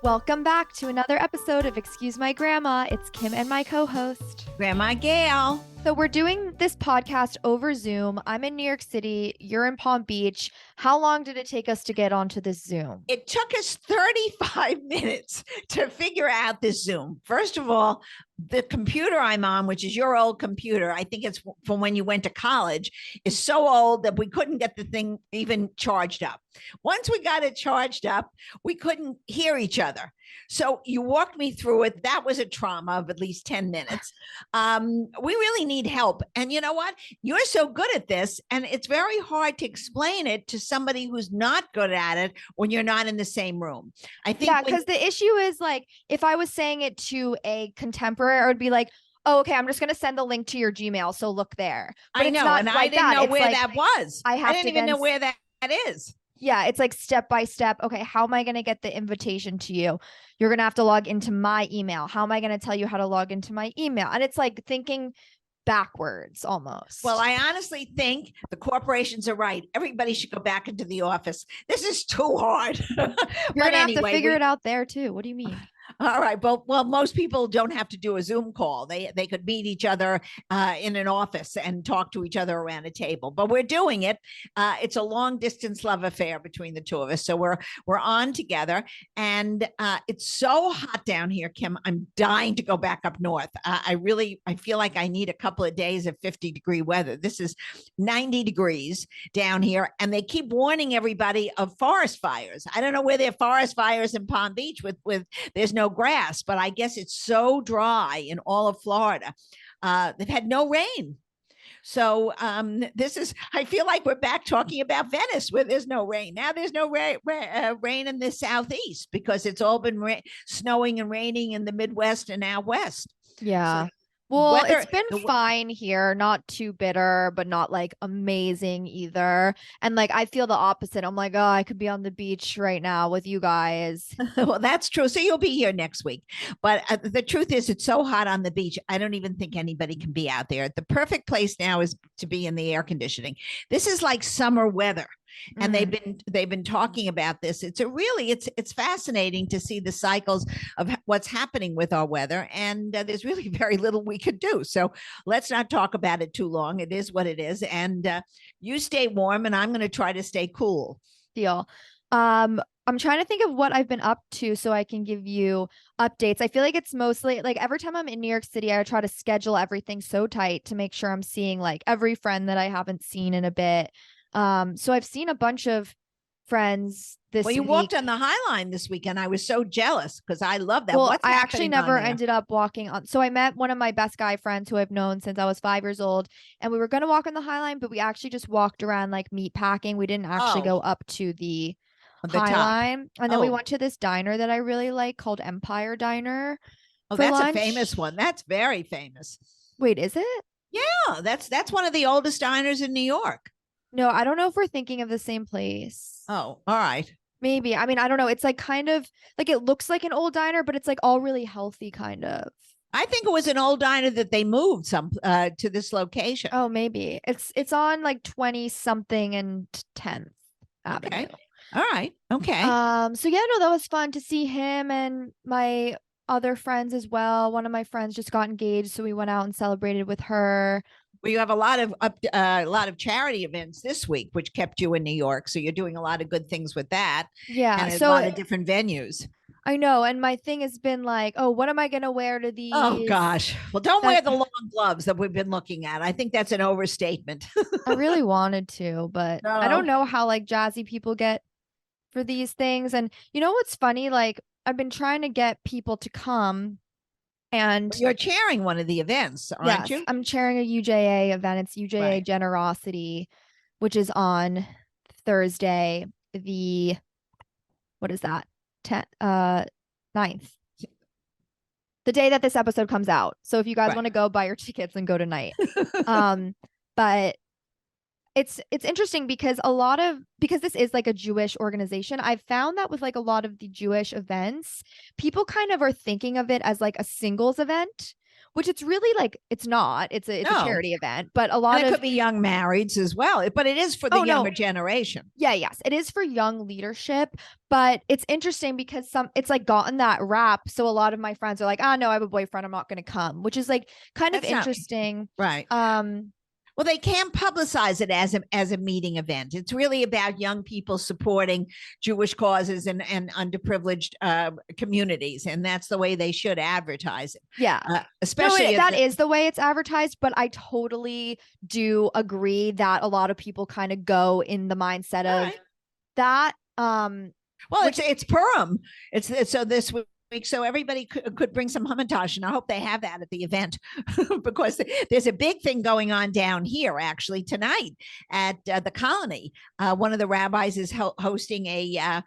Welcome back to another episode of Excuse My Grandma. It's Kim and my co-host. Grandma Gail. So we're doing this podcast over Zoom. I'm in New York City. You're in Palm Beach. How long did it take us to get onto this Zoom? It took us 35 minutes to figure out this Zoom. First of all, the computer I'm on, which is your old computer, I think it's from when you went to college, is so old that we couldn't get the thing even charged up. Once we got it charged up, we couldn't hear each other. So you walked me through it. That was a trauma of at least 10 minutes. We really need help. And you know what? You're so good at this, and it's very hard to explain it to somebody who's not good at it when you're not in the same room. I think because the issue is like, if I was saying it to a contemporary, I would be like, oh, okay, I'm just going to send the link to your Gmail. So look there. But I know. And I didn't know where that was. I didn't even know where that is. Yeah, it's like step by step. Okay, how am I going to get the invitation to you? You're going to have to log into my email. How am I going to tell you how to log into my email? And it's like thinking backwards almost. Well, I honestly think the corporations are right. Everybody should go back into the office. This is too hard. You're going to have to figure it out there too. What do you mean? All right. Well, most people don't have to do a Zoom call. They could meet each other in an office and talk to each other around a table. But we're doing it. It's a long distance love affair between the two of us. So we're on together, and it's so hot down here, Kim. I'm dying to go back up north. I feel like I need a couple of days of 50-degree weather. This is 90 degrees down here, and they keep warning everybody of forest fires. I don't know where there are forest fires in Palm Beach with there's no grass, but I guess it's so dry in all of Florida. They've had no rain. So I feel like we're back talking about Venice where there's no rain. Now there's no rain in the Southeast because it's all been snowing and raining in the Midwest and out West. Yeah. So, well, it's been fine here, not too bitter, but not like amazing either. And like, I feel the opposite. I'm like, oh, I could be on the beach right now with you guys. Well, that's true. So you'll be here next week. But the truth is, it's so hot on the beach. I don't even think anybody can be out there. The perfect place now is to be in the air conditioning. This is like summer weather. And they've been talking about this. It's fascinating to see the cycles of what's happening with our weather, and there's really very little we could do. So let's not talk about it too long. It is what it is, and you stay warm, and I'm going to try to stay cool. Deal. I'm trying to think of what I've been up to so I can give you updates. I feel like it's mostly like every time I'm in New York City, I try to schedule everything so tight to make sure I'm seeing like every friend that I haven't seen in a bit. So I've seen a bunch of friends this week. Well, you walked on the High Line this weekend. I was so jealous because I love that. Well, I actually never ended up walking on. So I met one of my best guy friends who I've known since I was 5 years old, and we were going to walk on the High Line, but we actually just walked around like meat packing. We didn't actually go up to the High Line. And then we went to this diner that I really like called Empire Diner. Oh, that's a famous one. That's very famous. Wait, is it? Yeah, that's one of the oldest diners in New York. No, I don't know if we're thinking of the same place. Oh, all right. Maybe. I mean, I don't know. It's like kind of like it looks like an old diner, but it's like all really healthy kind of. I think it was an old diner that they moved to this location. Oh, maybe. It's on like 20 something and 10th Avenue. Okay. All right. Okay. So yeah, no, that was fun to see him and my other friends as well. One of my friends just got engaged, so we went out and celebrated with her. Well, you have a lot of charity events this week, which kept you in New York. So you're doing a lot of good things with that. Yeah. And a lot of different venues. I know. And my thing has been like, oh, what am I going to wear to these? Oh, gosh. Well, don't wear the long gloves that we've been looking at. I think that's an overstatement. I really wanted to, but I don't know how like jazzy people get for these things. And you know what's funny? Like I've been trying to get people to come. And you're chairing one of the events, aren't you? I'm chairing a UJA event. It's UJA Generosity, which is on Thursday, what is that? 9th. The day that this episode comes out. So if you guys want to go, buy your tickets and go tonight. But it's interesting because because this is like a Jewish organization, I've found that with like a lot of the Jewish events, people kind of are thinking of it as like a singles event, which it's really like it's not. It's a No. charity event, but a lot And it of could be young marrieds as well, but it is for the Oh, no. younger generation. Yeah, yes, it is for young leadership, but it's interesting because it's like gotten that rap. So a lot of my friends are like, "Ah, no, I have a boyfriend. I'm not going to come," which is like kind of That's not interesting. right. Um, Well, they can't publicize it as a meeting event. It's really about young people supporting Jewish causes and underprivileged communities, and that's the way they should advertise it. yeah. No, Especially that is the way it's advertised, but I totally do agree that a lot of people kind of go in the mindset All of right. that. Well, Which- it's Purim. It's so this week, so everybody could bring some hamantash, and I hope they have that at the event because there's a big thing going on down here actually tonight at the Colony. One of the rabbis is hosting a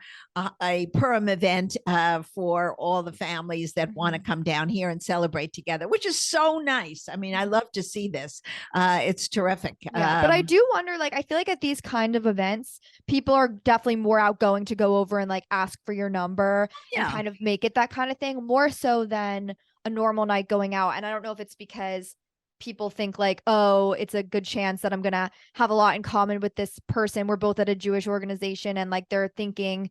Purim event for all the families that want to come down here and celebrate together, which is so nice. I mean, I love to see this. It's terrific. Yeah, but I do wonder, like, I feel like at these kind of events, people are definitely more outgoing to go over and like ask for your number and kind of make it that kind of thing, more so than a normal night going out. And I don't know if it's because people think like, oh, it's a good chance that I'm gonna have a lot in common with this person. We're both at a Jewish organization, and like they're thinking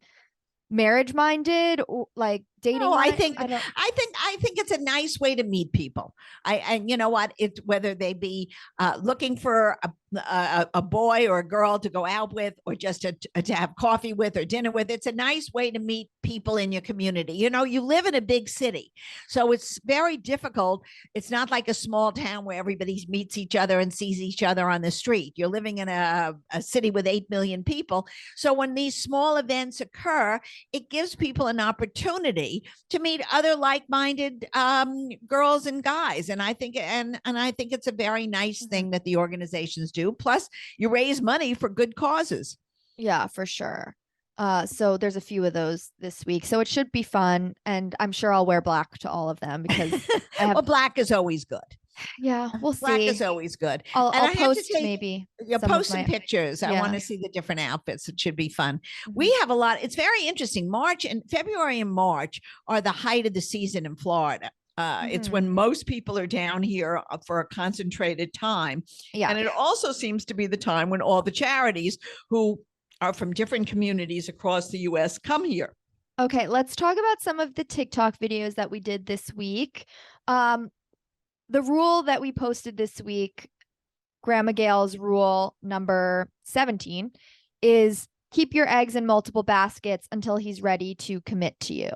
marriage minded or like dating. No, I think it's a nice way to meet people. And you know what? It's whether they be looking for a boy or a girl to go out with, or just to have coffee with or dinner with. It's a nice way to meet people in your community. You know, you live in a big city, so it's very difficult. It's not like a small town where everybody meets each other and sees each other on the street. You're living in a city with 8 million people. So when these small events occur, it gives people an opportunity to meet other like-minded girls and guys, and I think it's a very nice thing that the organizations do. Plus, you raise money for good causes. Yeah, for sure. So there's a few of those this week, so it should be fun, and I'm sure I'll wear black to all of them because I have. Well, black is always good. Yeah, we'll Black see. is always good. I'll post maybe. You'll post some pictures. I want to see the different outfits. It should be fun. We have a lot. It's very interesting. February and March are the height of the season in Florida. It's when most people are down here for a concentrated time. Yeah. And it also seems to be the time when all the charities who are from different communities across the US come here. Okay, let's talk about some of the TikTok videos that we did this week. The rule that we posted this week, Grandma Gail's rule number 17, is keep your eggs in multiple baskets until he's ready to commit to you.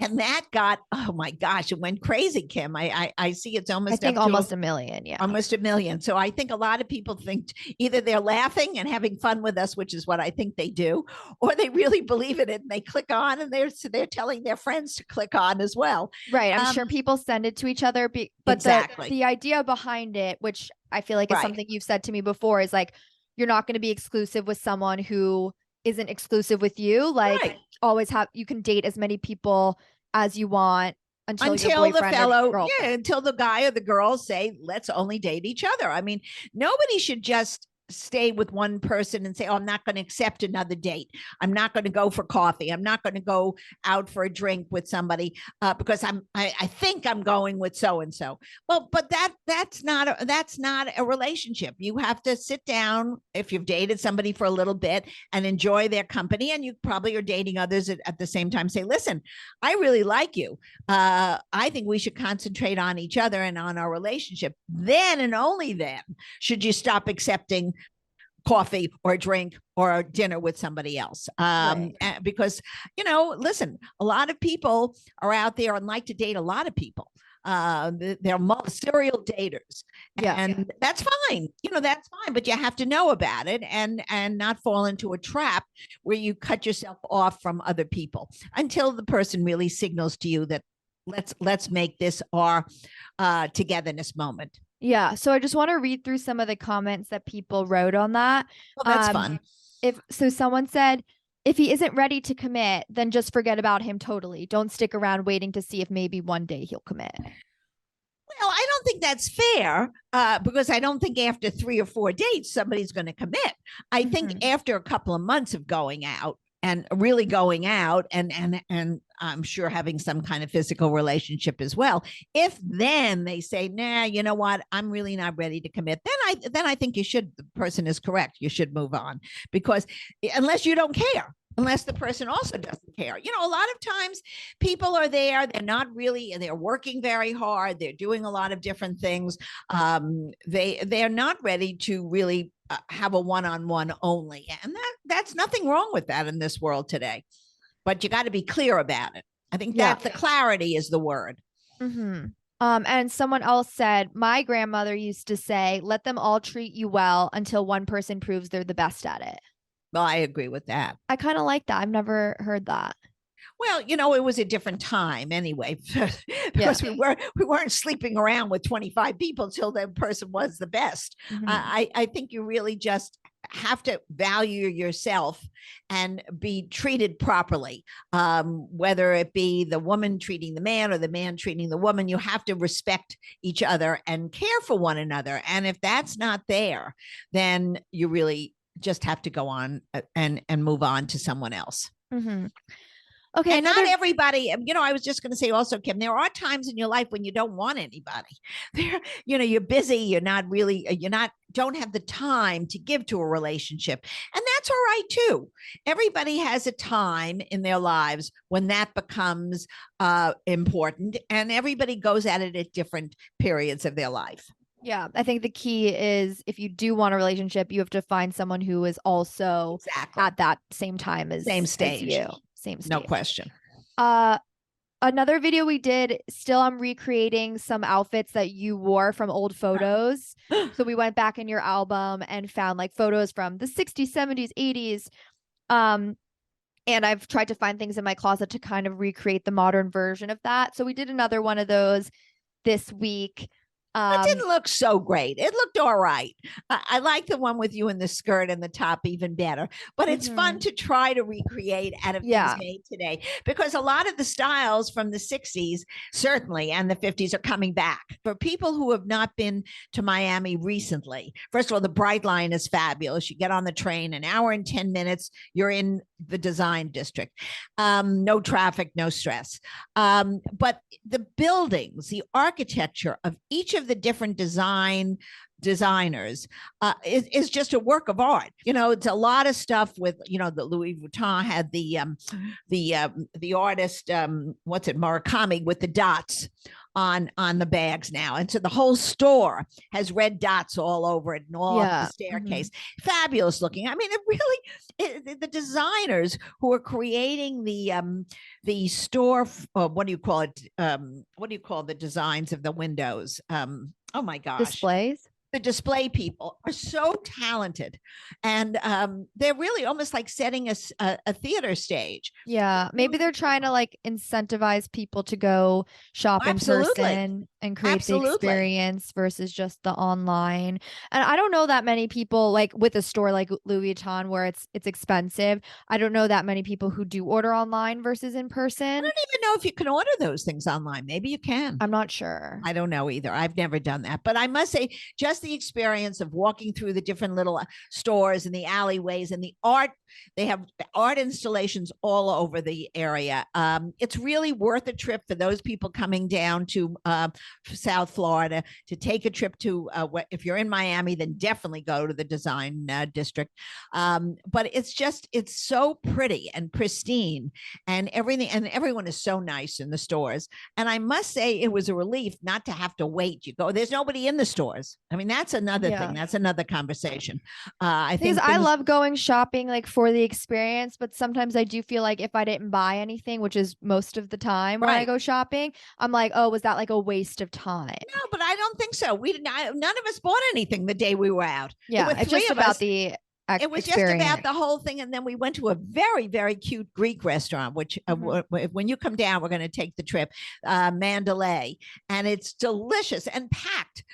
And that got, oh my gosh, it went crazy, Kim. I see it's almost, I think almost a million. Yeah. Almost a million. So I think a lot of people think either they're laughing and having fun with us, which is what I think they do, or they really believe in it and they click on, and they're telling their friends to click on as well. Right. I'm sure people send it to each other. But exactly. the idea behind it, which I feel like is something you've said to me before, is like, you're not going to be exclusive with someone who isn't exclusive with you. Like always you can date as many people as you want until until the guy or the girl say, let's only date each other. I mean, nobody should just stay with one person and say, oh, I'm not going to accept another date. I'm not going to go for coffee. I'm not going to go out for a drink with somebody because I think I'm going with so-and-so. Well, but that's not a relationship. You have to sit down if you've dated somebody for a little bit and enjoy their company. And you probably are dating others at the same time. Say, listen, I really like you. I think we should concentrate on each other and on our relationship. Then and only then should you stop accepting coffee or a drink or a dinner with somebody else. Because, listen, a lot of people are out there and like to date a lot of people. They're serial daters. And that's fine. That's fine, but you have to know about it and not fall into a trap where you cut yourself off from other people until the person really signals to you that let's make this our togetherness moment. Yeah. So I just want to read through some of the comments that people wrote on that. Well, that's fun. Someone said, if he isn't ready to commit, then just forget about him totally. Don't stick around waiting to see if maybe one day he'll commit. Well, I don't think that's fair because I don't think after 3 or 4 dates, somebody's going to commit. I think after a couple of months of going out, and really going out and I'm sure having some kind of physical relationship as well. If then they say, nah, you know what, I'm really not ready to commit, then I think you should, the person is correct. You should move on, because unless you don't care, unless the person also doesn't care. You know, a lot of times people are there, they're not really, they're working very hard, they're doing a lot of different things. They're not ready to really have a one-on-one only, and that's nothing wrong with that in this world today, but you got to be clear about it. I think Yeah. that the clarity is the word. Mm-hmm. And someone else said, my grandmother used to say, let them all treat you well until one person proves they're the best at it. Well, I agree with that. I kind of like that. I've never heard that. Well, you know, it was a different time anyway, because we weren't sleeping around with 25 people till the person was the best. Mhm. I think you really just have to value yourself and be treated properly. Whether it be the woman treating the man or the man treating the woman, you have to respect each other and care for one another. And if that's not there, then you really just have to go on and move on to someone else. Mm-hmm. Okay. And not everybody, you know, I was just going to say also, Kim, there are times in your life when you don't want anybody. There, you know, you're busy, don't have the time to give to a relationship. And that's all right too. Everybody has a time in their lives when that becomes important, and everybody goes at it at different periods of their life. Yeah, I think the key is if you do want a relationship, you have to find someone who is also exactly at that same time as same stage. As you. Same stage. No question. Another video we did, still I'm recreating some outfits that you wore from old photos. So we went back in your album and found like photos from the 60s, 70s, 80s. And I've tried to find things in my closet to kind of recreate the modern version of that. So we did another one of those this week. It didn't look so great. It looked all right. I like the one with you in the skirt and the top even better, but it's fun to try to recreate out of things made today, because a lot of the styles from the 60s, certainly, and the 50s are coming back. For people who have not been to Miami recently, first of all, the Brightline is fabulous. You get on the train, an hour and 10 minutes, you're in the design district. No traffic, no stress. But the buildings, the architecture of each of the different designers is just a work of art. You know, it's a lot of stuff with, you know, the Louis Vuitton had the artist, what's it, Murakami, with the dots on the bags now, and so the whole store has red dots all over it and all up the staircase. Fabulous looking. I mean, the designers who are creating the store, what do you call it, what do you call the designs of the windows, oh my gosh, displays. The display people are so talented, and they're really almost like setting a theater stage. Yeah, maybe they're trying to like incentivize people to go shop in person and create the experience versus just the online. And I don't know that many people, like with a store like Louis Vuitton where it's expensive, I don't know that many people who do order online versus in person. I don't even know if you can order those things online. Maybe you can. I'm not sure. I don't know either. I've never done that, but I must say, just the experience of walking through the different little stores and the alleyways and the art, they have art installations all over the area. It's really worth a trip for those people coming down to South Florida to take a trip to, if you're in Miami, then definitely go to the design district. But it's so pretty and pristine and everything, and everyone is so nice in the stores. And I must say, it was a relief not to have to wait. You go, there's nobody in the stores. I mean, that's another thing. That's another conversation. I think I love going shopping like for the experience, but sometimes I do feel like if I didn't buy anything, which is most of the time when I go shopping, I'm like, oh, was that like a waste of time? No, but I don't think so. We didn't. None of us bought anything the day we were out. Yeah, it's just about the it was just about the whole thing. And then we went to a very, very cute Greek restaurant, which when you come down, we're going to take the trip, Mandalay, and it's delicious and packed.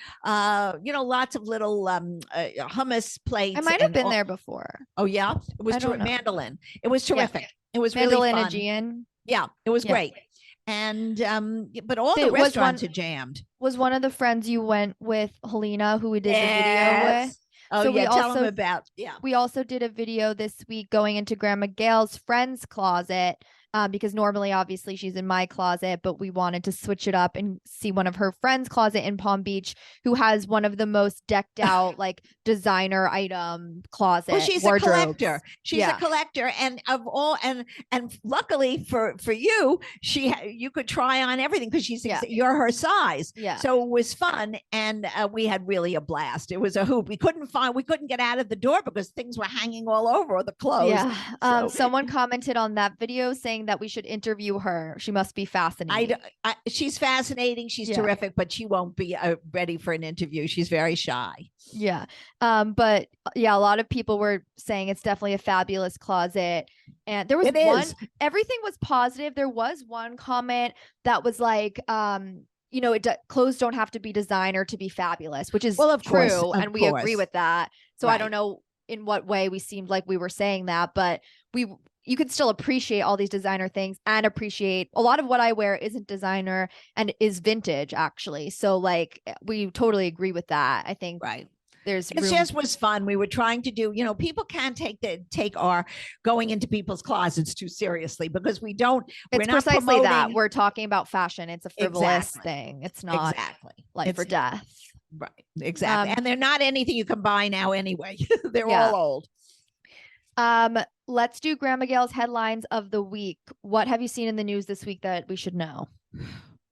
You know, lots of little hummus plates. I might have been there before. Oh, yeah. It was Mandolin. It was terrific. Yeah. It was Mandolin really fun. Aegean. Yeah, it was great. And but all the restaurants are jammed. Was one of the friends you went with Helena, who we did the video with? Oh So we yeah, tell them also about, yeah. we also did a video this week going into Grandma Gail's friend's closet, because normally, obviously, she's in my closet, but we wanted to switch it up and see one of her friends' closet in Palm Beach, who has one of the most decked out, like designer item closet Well, she's a wardrobes. collector. She's a Yeah, collector, and of all, and luckily for you, you could try on everything because Yeah. you're her size. Yeah. So it was fun, and we had really a blast. It was a hoop. We couldn't get out of the door because things were hanging all over the clothes. Yeah. So Someone commented on that video saying that we should interview her. She must be fascinating. she's fascinating. She's Yeah. terrific, but she won't be ready for an interview. She's very shy. Yeah. But yeah, a lot of people were saying it's definitely a fabulous closet. And there was It one, is. everything was positive. There was one comment that was like, clothes don't have to be designer to be fabulous, which is Well, of true. course, of And we agree course. with that. So I don't Right. know in what way we seemed like we were saying that, but you could still appreciate all these designer things and appreciate a lot of what I wear isn't designer and is vintage actually. So like we totally agree with that. I think Right. there's It room. just was fun. We were trying to do, people can't take our going into people's closets too seriously because we're It's not precisely that. promoting. We're talking about fashion. It's a frivolous Exactly. thing. It's not Exactly. life or It's death. right. Exactly. And they're not anything you can buy now anyway. They're Yeah. all old. Let's do Grandma Gail's headlines of the week. What have you seen in the news this week that we should know?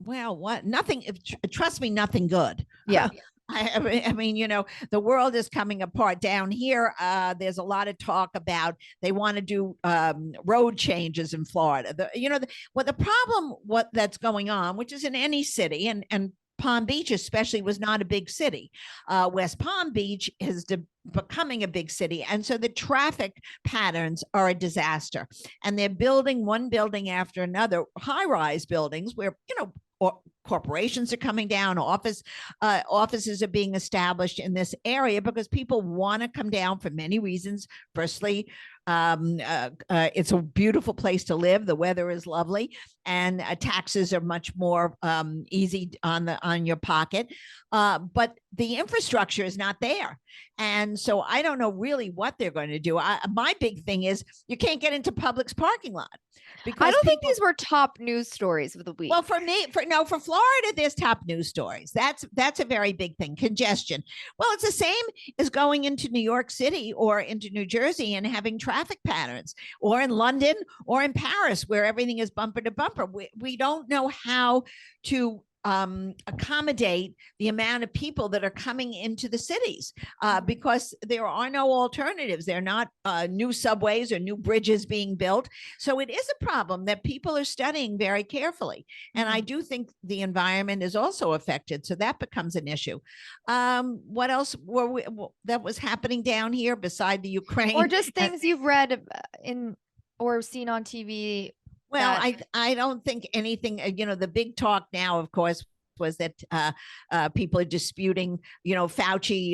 Well, what? Nothing. Trust me, nothing good. Yeah. I mean, the world is coming apart down here. There's a lot of talk about they want to do road changes in Florida. The problem that's going on, which is in any city, and Palm Beach especially was not a big city. West Palm Beach is becoming a big city, and so the traffic patterns are a disaster. And they're building one building after another, high-rise buildings where corporations are coming down, offices are being established in this area because people want to come down for many reasons. Firstly, it's a beautiful place to live. The weather is lovely, and taxes are much more easy on your pocket. But the infrastructure is not there, and so I don't know really what they're going to do. My big thing is you can't get into Publix parking lot because I don't think these were top news stories of the week. Well, for Florida, there's top news stories. That's a very big thing. Congestion. Well, it's the same as going into New York City or into New Jersey and having traffic patterns, or in London or in Paris where everything is bumper to bumper. We don't know how to accommodate the amount of people that are coming into the cities because there are no alternatives. There are not new subways or new bridges being built. So it is a problem that people are studying very carefully. And I do think the environment is also affected. So that becomes an issue. What else that was happening down here beside the Ukraine? Or just things you've read in or seen on TV? Well, I don't think anything, the big talk now, of course, was that people are disputing, Fauci,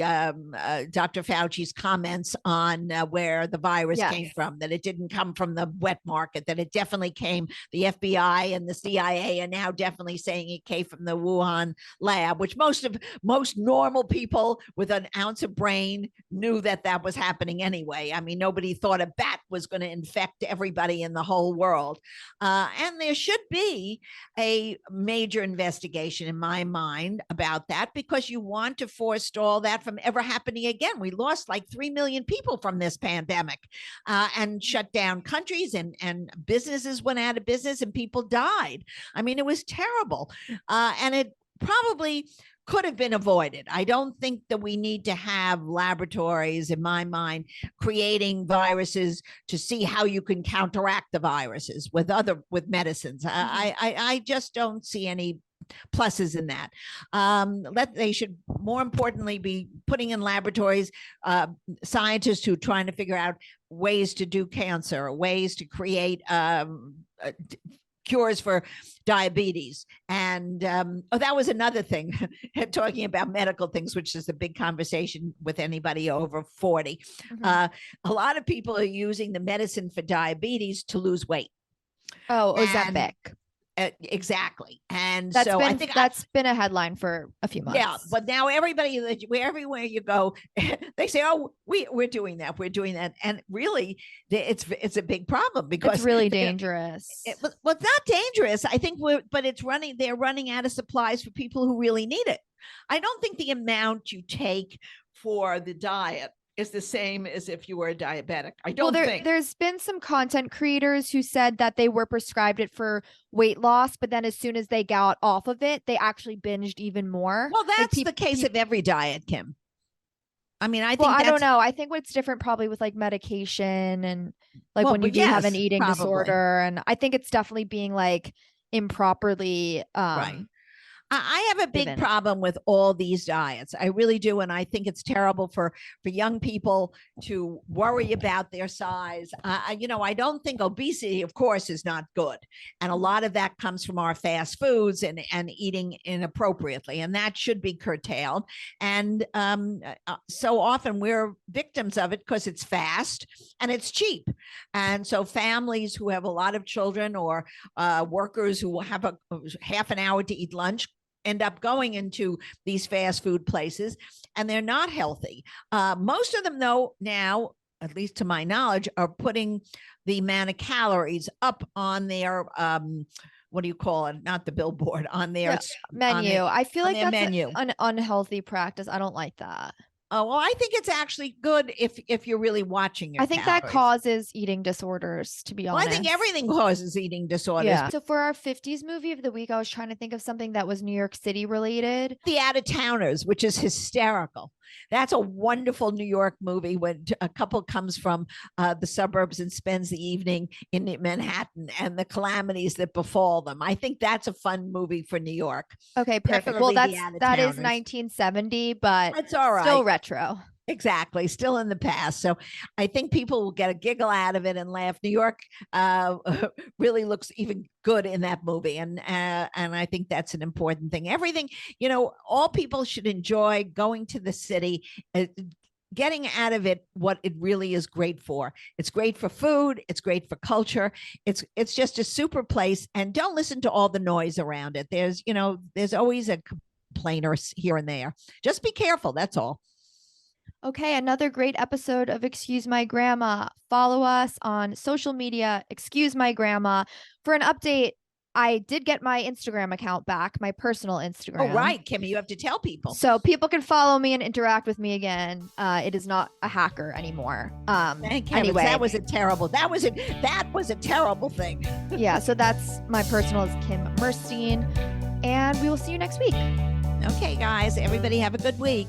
Dr. Fauci's comments on where the virus came from, that it didn't come from the wet market, that it definitely came, the FBI and the CIA are now definitely saying it came from the Wuhan lab, which most normal people with an ounce of brain knew that was happening anyway. I mean, nobody thought a bat was going to infect everybody in the whole world. And there should be a major investigation in my mind about that, because you want to forestall that from ever happening again. We lost like 3 million people from this pandemic and shut down countries, and businesses went out of business and people died. I mean, it was terrible. And it probably could have been avoided. I don't think that we need to have laboratories, in my mind, creating viruses to see how you can counteract the viruses with medicines. I just don't see any pluses in that. They should more importantly be putting in laboratories scientists who are trying to figure out ways to do cancer, ways to create cures for diabetes. And that was another thing, talking about medical things, which is a big conversation with anybody over 40. A lot of people are using the medicine for diabetes to lose weight. Oh, Ozempic. Exactly. And That's so been I think that's been a headline for a few months. yeah, but now everybody everywhere you go, they say, "Oh, we're doing that, we're doing that," and really, it's a big problem because it's really dangerous. well, it's not dangerous. I think but it's running. They're running out of supplies for people who really need it. I don't think the amount you take for the diet is the same as if you were a diabetic. I don't think. There's been some content creators who said that they were prescribed it for weight loss, but then as soon as they got off of it, they actually binged even more. Well, that's the case of every diet, Kim. I mean, I think I don't know. I think what's different probably with like medication and like when you do have an eating disorder. And I think it's definitely being like improperly right. I have a big problem with all these diets. I really do. And I think it's terrible for young people to worry about their size. I don't think obesity, of course, is not good. And a lot of that comes from our fast foods and eating inappropriately. And that should be curtailed. And so often we're victims of it because it's fast and it's cheap. And so families who have a lot of children or workers who have a half an hour to eat lunch end up going into these fast food places, and they're not healthy. Most of them, though, now, at least to my knowledge, are putting the amount of calories up on their what do you call it? Not the billboard, on their menu. I feel like that's menu. An unhealthy practice. I don't like that. Oh, well, I think it's actually good if you're really watching your think calories. That causes eating disorders, to be honest. Well, I think everything causes eating disorders. Yeah. So for our 50s movie of the week, I was trying to think of something that was New York City related. The Out-of-Towners, which is hysterical. That's a wonderful New York movie when a couple comes from the suburbs and spends the evening in Manhattan and the calamities that befall them. I think that's a fun movie for New York. Okay, perfect. Definitely well, that is 1970, but it's all right. Still retro. Exactly. Still in the past. So I think people will get a giggle out of it and laugh. New York really looks even good in that movie. And I think that's an important thing. Everything, all people should enjoy going to the city, getting out of it what it really is great for. It's great for food. It's great for culture. It's just a super place. And don't listen to all the noise around it. There's always a complainer here and there. Just be careful. That's all. Okay, another great episode of Excuse My Grandma. Follow us on social media, Excuse My Grandma. For an update, I did get my Instagram account back, my personal Instagram. Oh, right, Kimmy, you have to tell people. So people can follow me and interact with me again. It is not a hacker anymore. Anyway, that was a terrible thing. Yeah, so that's my personal is Kim Merstein, and we will see you next week. Okay, guys, everybody have a good week.